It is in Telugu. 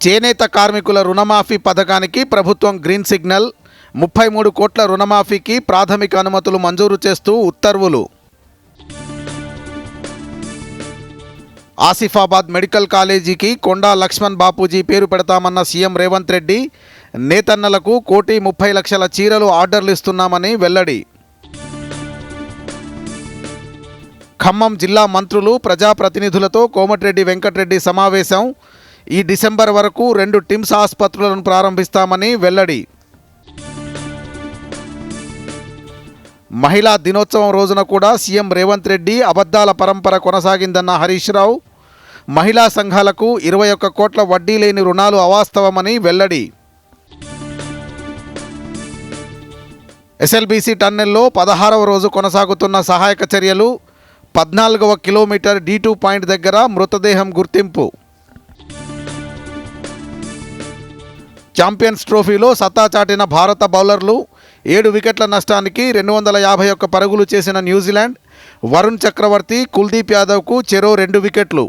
చేనేత కార్మికుల రుణమాఫీ పథకానికి ప్రభుత్వం గ్రీన్ సిగ్నల్. 33 కోట్ల రుణమాఫీకి ప్రాథమిక అనుమతులు మంజూరు చేస్తూ ఉత్తర్వులు. ఆసిఫాబాద్ మెడికల్ కాలేజీకి కొండా లక్ష్మణ్ బాపూజీ పేరు పెడతామన్న సీఎం రేవంత్ రెడ్డి. నేతన్నలకు 1,30,00,000 చీరలు ఆర్డర్లు ఇస్తున్నామని వెల్లడి. ఖమ్మం జిల్లా మంత్రులు, ప్రజాప్రతినిధులతో కోమటిరెడ్డి వెంకటరెడ్డి సమావేశం. ఈ డిసెంబర్ వరకు 2 టిమ్స్ ఆసుపత్రులను ప్రారంభిస్తామని వెల్లడి. మహిళా దినోత్సవం రోజున కూడా సీఎం రేవంత్ రెడ్డి అబద్ధాల పరంపర కొనసాగిందన్న హరీష్ రావు. మహిళా సంఘాలకు 21 కోట్ల వడ్డీ లేని రుణాలు అవాస్తవమని వెల్లడి. ఎస్ఎల్బీసీ టన్నెల్లో 16వ రోజు కొనసాగుతున్న సహాయక చర్యలు. 14వ కిలోమీటర్ D2 పాయింట్ దగ్గర మృతదేహం గుర్తింపు. ఛాంపియన్స్ ట్రోఫీలో సత్తా చాటిన భారత బౌలర్లు. 7 వికెట్ల నష్టానికి 251 పరుగులు చేసిన న్యూజిలాండ్. వరుణ్ చక్రవర్తి, కుల్దీప్ యాదవ్కు చెరో 2 వికెట్లు.